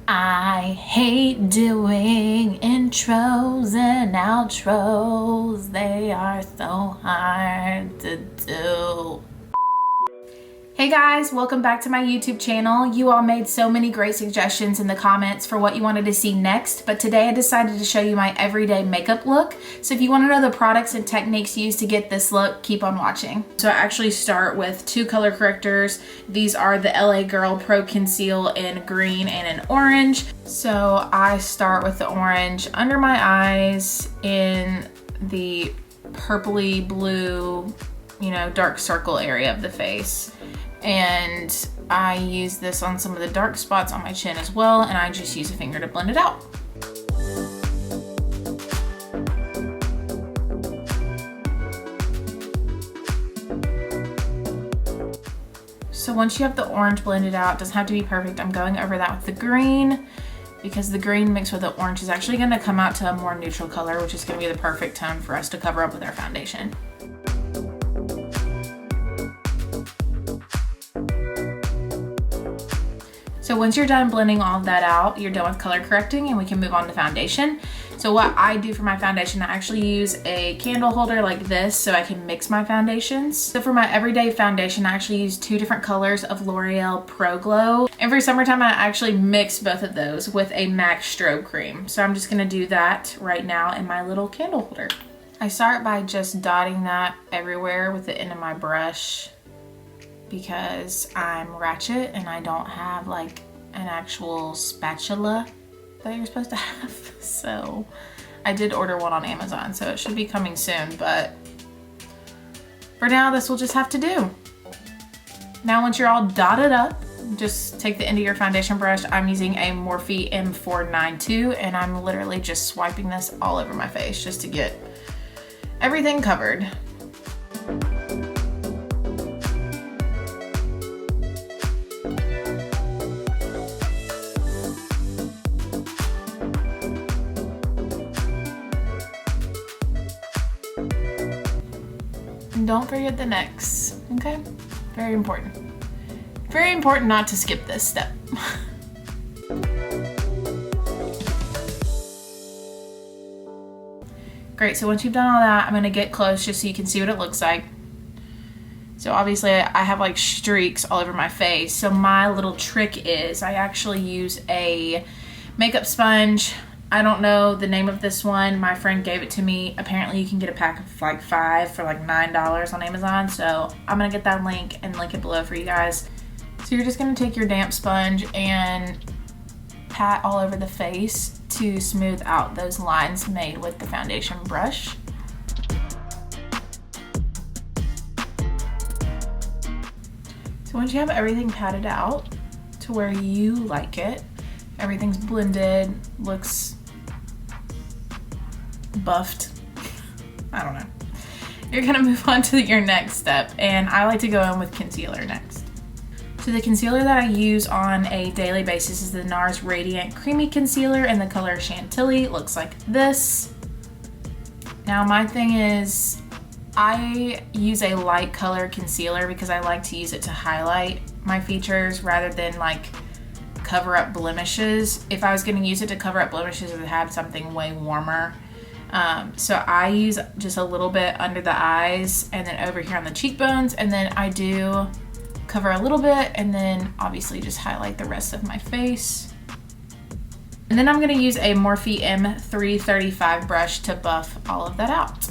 I hate doing intros and outros. They are so hard to do. Hey guys, welcome back to my YouTube channel. You all made so many great suggestions in the comments for what you wanted to see next, but today I decided to show you my everyday makeup look. So if you want to know the products and techniques used to get this look, keep on watching. So I actually start with two color correctors. These are the LA Girl Pro Conceal in green and in orange. So I start with the orange under my eyes in the purpley blue, dark circle area of the face. And I use this on some of the dark spots on my chin as well, and I just use a finger to blend it out. So once you have the orange blended out, it doesn't have to be perfect. I'm going over that with the green because the green mixed with the orange is actually going to come out to a more neutral color, which is going to be the perfect tone for us to cover up with our foundation. So once you're done blending all of that out, you're done with color correcting and we can move on to foundation. So what I do for my foundation, I actually use a candle holder like this so I can mix my foundations. So for my everyday foundation, I actually use two different colors of L'Oreal Pro Glow. And for summertime, I actually mix both of those with a MAC strobe cream. So I'm just gonna do that right now in my little candle holder. I start by just dotting that everywhere with the end of my brush, because I'm ratchet and I don't have like an actual spatula that you're supposed to have. So I did order one on Amazon, so it should be coming soon, but for now this will just have to do. Now once you're all dotted up, just take the end of your foundation brush. I'm using a Morphe M492 and I'm literally just swiping this all over my face just to get everything covered. And don't forget the necks, okay? Very important. Very important not to skip this step. Great, so once you've done all that, I'm gonna get close just so you can see what it looks like. So obviously I have like streaks all over my face. So my little trick is I actually use a makeup sponge. I don't know the name of this one. My friend gave it to me. Apparently you can get a pack of like 5 for like $9 on Amazon. So I'm gonna get that link and link it below for you guys. So you're just gonna take your damp sponge and pat all over the face to smooth out those lines made with the foundation brush. So once you have everything patted out to where you like it, everything's blended, looks buffed, I don't know. You're gonna move on to your next step, and I like to go in with concealer next. So the concealer that I use on a daily basis is the NARS Radiant Creamy Concealer in the color Chantilly. It looks like this. Now my thing is, I use a light color concealer because I like to use it to highlight my features rather than like cover up blemishes. If I was going to use it to cover up blemishes, it would have something way warmer. So I use just a little bit under the eyes and then over here on the cheekbones, and then I do cover a little bit and then obviously just highlight the rest of my face. And then I'm going to use a Morphe M335 brush to buff all of that out.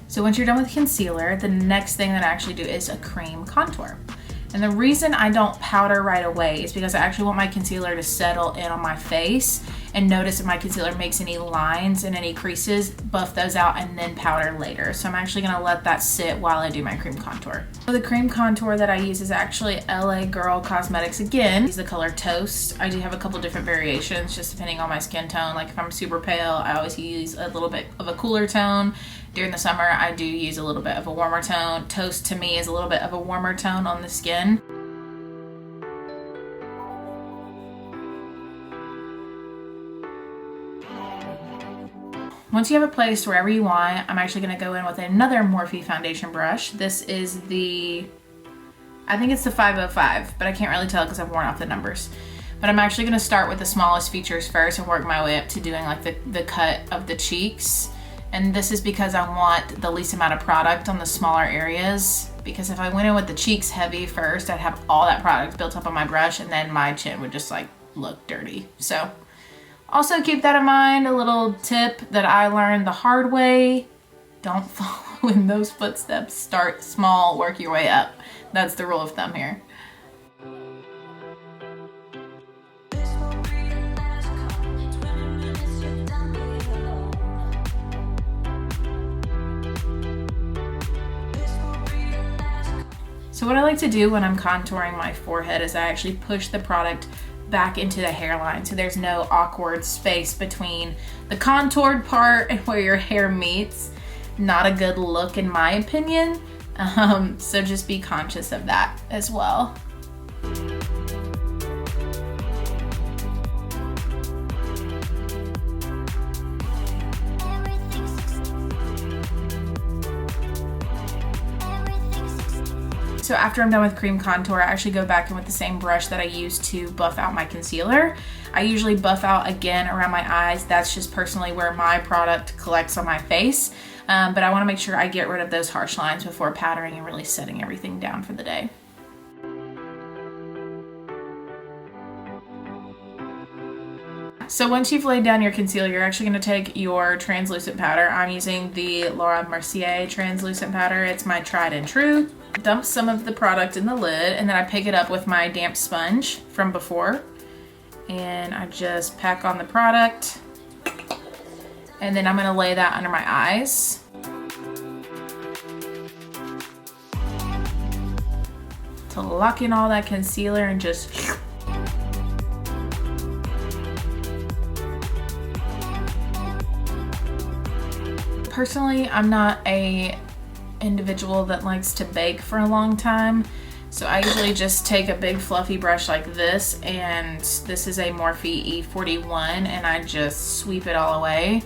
So once you're done with concealer, the next thing that I actually do is a cream contour. And the reason I don't powder right away is because I actually want my concealer to settle in on my face and notice if my concealer makes any lines and any creases, buff those out and then powder later. So I'm actually gonna let that sit while I do my cream contour. So the cream contour that I use is actually LA Girl Cosmetics again. Use the color Toast. I do have a couple different variations just depending on my skin tone. Like if I'm super pale, I always use a little bit of a cooler tone. During the summer, I do use a little bit of a warmer tone. Toast to me is a little bit of a warmer tone on the skin. Once you have it placed wherever you want, I'm actually gonna go in with another Morphe foundation brush. This is the, I think it's the 505, but I can't really tell because I've worn off the numbers. But I'm actually gonna start with the smallest features first and work my way up to doing like the cut of the cheeks. And this is because I want the least amount of product on the smaller areas. Because if I went in with the cheeks heavy first, I'd have all that product built up on my brush and then my chin would just like look dirty. So also keep that in mind. A little tip that I learned the hard way: don't follow in those footsteps. Start small, work your way up. That's the rule of thumb here. So what I like to do when I'm contouring my forehead is I actually push the product back into the hairline so there's no awkward space between the contoured part and where your hair meets. Not a good look in my opinion, so just be conscious of that as well. So after I'm done with cream contour, I actually go back in with the same brush that I used to buff out my concealer. I usually buff out again around my eyes. That's just personally where my product collects on my face. But I wanna make sure I get rid of those harsh lines before powdering and really setting everything down for the day. So once you've laid down your concealer, you're actually gonna take your translucent powder. I'm using the Laura Mercier translucent powder. It's my tried and true. Dump some of the product in the lid and then I pick it up with my damp sponge from before. And I just pack on the product. And then I'm gonna lay that under my eyes. To lock in all that concealer and just personally, I'm not a individual that likes to bake for a long time, so I usually just take a big fluffy brush like this, and this is a Morphe E41, and I just sweep it all away.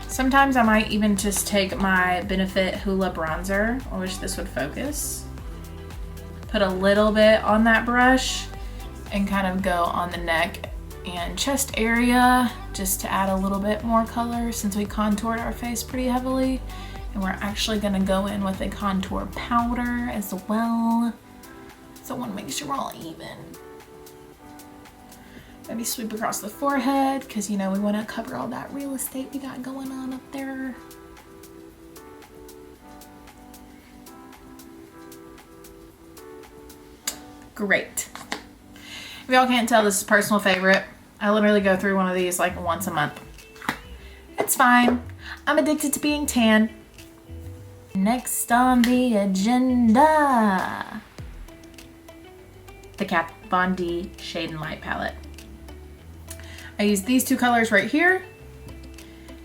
Sometimes I might even just take my Benefit Hoola bronzer. I wish this would focus. Put a little bit on that brush and kind of go on the neck and chest area just to add a little bit more color since we contoured our face pretty heavily. And we're actually gonna go in with a contour powder as well. So I wanna make sure we're all even. Maybe sweep across the forehead because you know we wanna cover all that real estate we got going on up there. Great. If y'all can't tell, this is a personal favorite. I literally go through one of these like once a month. It's fine. I'm addicted to being tan. Next on the agenda, the Kat Von D Shade and Light palette. I use these two colors right here.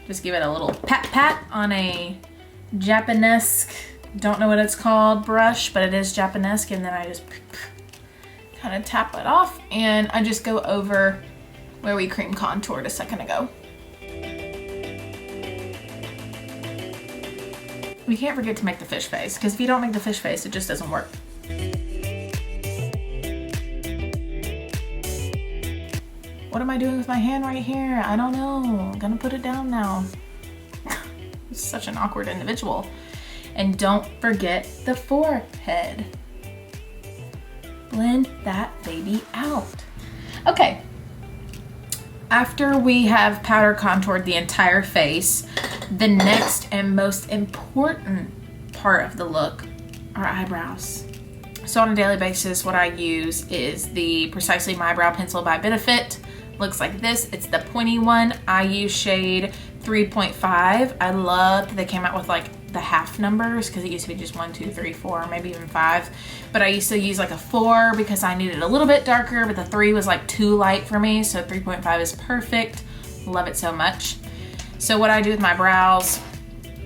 Just give it a little pat on a Japanesque, don't know what it's called, brush, but it is Japanesque, and then I just kind of tap it off, and I just go over where we cream contoured a second ago. We can't forget to make the fish face, because if you don't make the fish face, it just doesn't work. What am I doing with my hand right here? I don't know. I'm gonna put it down now. I'm such an awkward individual. And don't forget the forehead. Blend that baby out. Okay. After we have powder contoured the entire face, the next and most important part of the look are eyebrows. So on a daily basis, what I use is the Precisely My Brow Pencil by Benefit. Looks like this. It's the pointy one. I use shade 3.5. I love that they came out with like the half numbers because it used to be just 1, 2, 3, 4, maybe even 5. But I used to use like a 4 because I needed a little bit darker, but the 3 was like too light for me. So 3.5 is perfect. Love it so much. So what I do with my brows,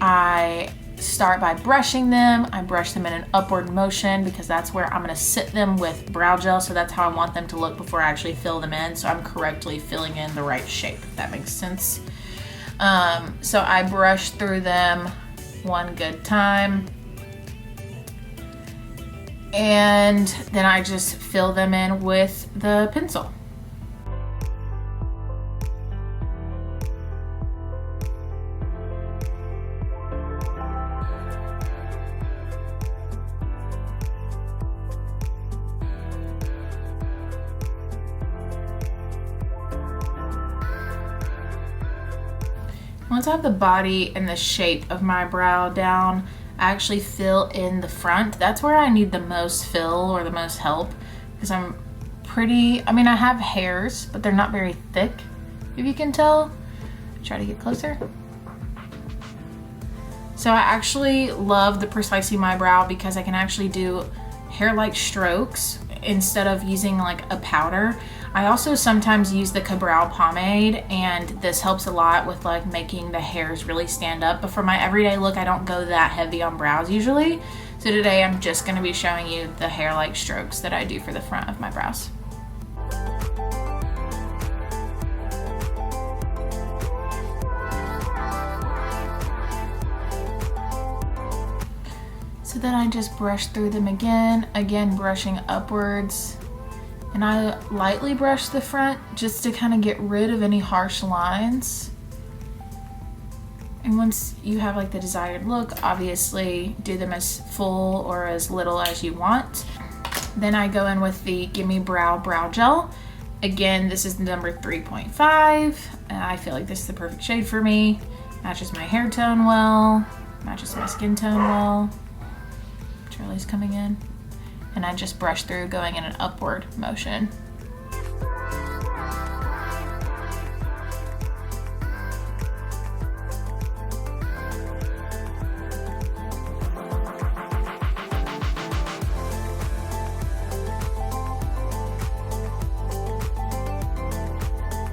I start by brushing them. I brush them in an upward motion because that's where I'm gonna sit them with brow gel, so that's how I want them to look before I actually fill them in, so I'm correctly filling in the right shape, if that makes sense. So I brush through them one good time, and then I just fill them in with the pencil. Once I have the body and the shape of my brow down, I actually fill in the front. That's where I need the most fill or the most help, because I'm pretty, I mean, I have hairs, but they're not very thick, if you can tell. Try to get closer. So I actually love the Precisely My Brow because I can actually do hair-like strokes instead of using like a powder. I also sometimes use the Ka-Brow pomade, and this helps a lot with like making the hairs really stand up. But for my everyday look, I don't go that heavy on brows usually. So today I'm just gonna be showing you the hair-like strokes that I do for the front of my brows. So then I just brush through them again brushing upwards. And I lightly brush the front just to kind of get rid of any harsh lines. And once you have like the desired look, obviously do them as full or as little as you want. Then I go in with the Gimme Brow Gel. Again, this is number 3.5. And I feel like this is the perfect shade for me. Matches my hair tone well, matches my skin tone well. Charlie's coming in. And I just brush through going in an upward motion.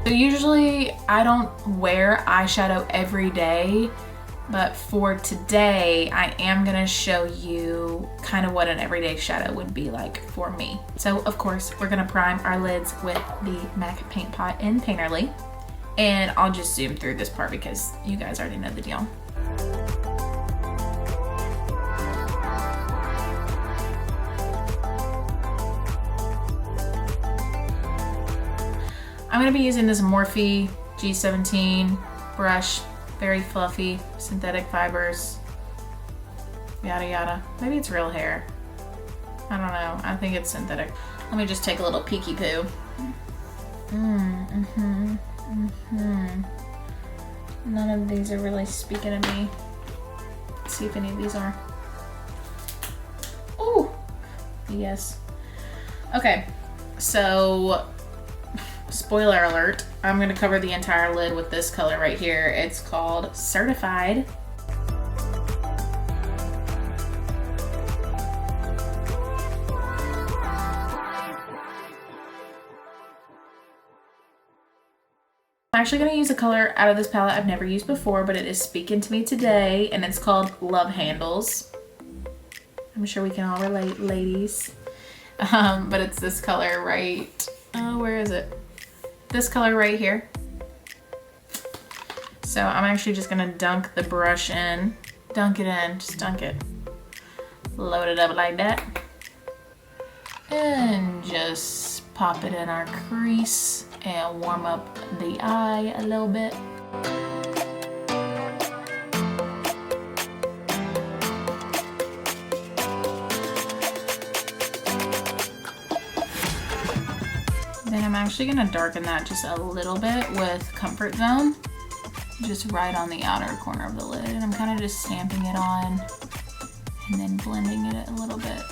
So usually I don't wear eyeshadow every day, but for today, I am gonna show you kind of what an everyday shadow would be like for me. So of course, we're gonna prime our lids with the MAC Paint Pot in Painterly. And I'll just zoom through this part because you guys already know the deal. I'm gonna be using this Morphe G17 brush. Very fluffy, synthetic fibers, yada yada. Maybe it's real hair. I don't know, I think it's synthetic. Let me just take a little peeky poo. None of these are really speaking to me. Let's see if any of these are. Oh, yes. Okay, so spoiler alert, I'm gonna cover the entire lid with this color right here. It's called Certified. I'm actually gonna use a color out of this palette I've never used before, but it is speaking to me today, and it's called Love Handles. I'm sure we can all relate, ladies. But it's this color right, oh, where is it? This color right here. So I'm actually just gonna dunk the brush in. Dunk it in, just dunk it. Load it up like that. And just pop it in our crease and warm up the eye a little bit. Then I'm actually gonna darken that just a little bit with Comfort Zone, just right on the outer corner of the lid. And I'm kind of just stamping it on and then blending it a little bit.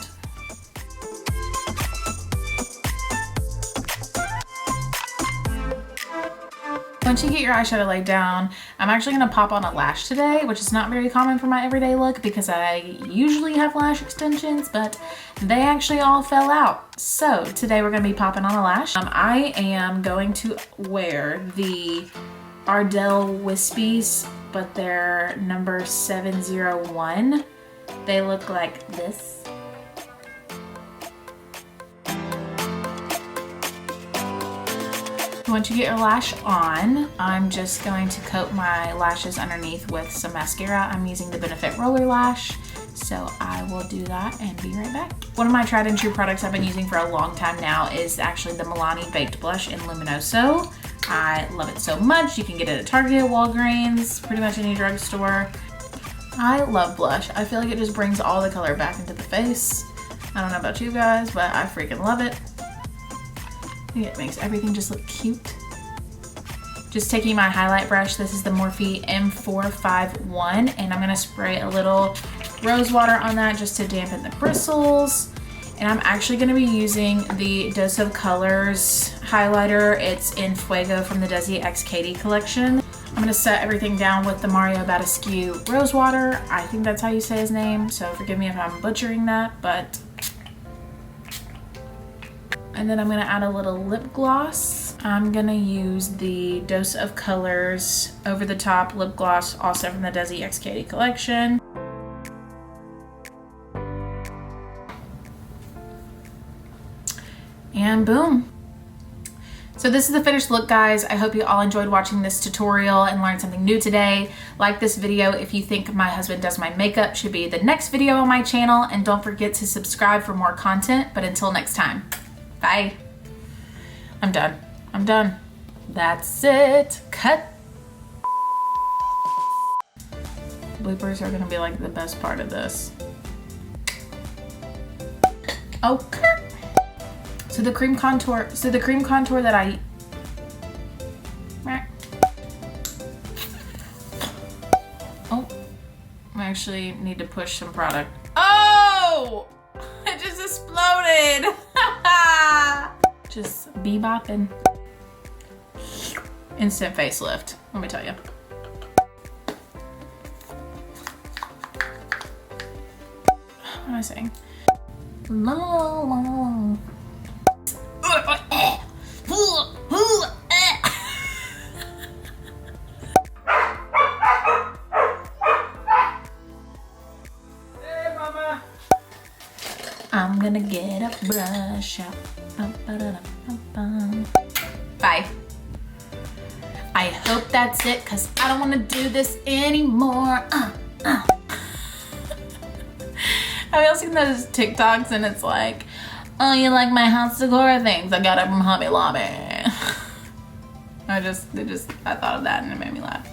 Once you get your eyeshadow laid down, I'm actually gonna pop on a lash today, which is not very common for my everyday look because I usually have lash extensions, but they actually all fell out. So today we're gonna be popping on a lash. I am going to wear the Ardell Wispies but they're number 701. They look like this. Once you get your lash on, I'm just going to coat my lashes underneath with some mascara. I'm using the Benefit Roller Lash, so I will do that and be right back. One of my tried and true products I've been using for a long time now is actually the Milani Baked Blush in Luminoso. I love it so much. You can get it at Target, Walgreens, pretty much any drugstore. I love blush. I feel like it just brings all the color back into the face. I don't know about you guys, but I freaking love it. I think it makes everything just look cute. Just taking my highlight brush, this is the Morphe M451, and I'm gonna spray a little rose water on that just to dampen the bristles. And I'm actually gonna be using the Dose of Colors highlighter. It's in Fuego from the DesiXKaty collection. I'm gonna set everything down with the Mario Badescu rose water. I think that's how you say his name, so forgive me if I'm butchering that, but. And then I'm gonna add a little lip gloss. I'm gonna use the Dose of Colors Over the Top lip gloss, also from the DesiXKaty collection. And boom. So this is the finished look, guys. I hope you all enjoyed watching this tutorial and learned something new today. Like this video if you think My Husband Does My Makeup should be the next video on my channel, and don't forget to subscribe for more content. But until next time. Bye. I'm done. I'm done. That's it. Cut. Bloopers are gonna be like the best part of this. Okay. So the cream contour that I actually need to push some product. Oh! It just exploded. Just bebopping. Instant facelift, let me tell you. What am I saying? Hey, mama. I'm gonna get a brush out. Bye. I hope that's it, because I don't want to do this anymore. Have y'all seen those TikToks and it's like, oh, you like my house decor things? I got it from Hobby Lobby. I thought of that and it made me laugh.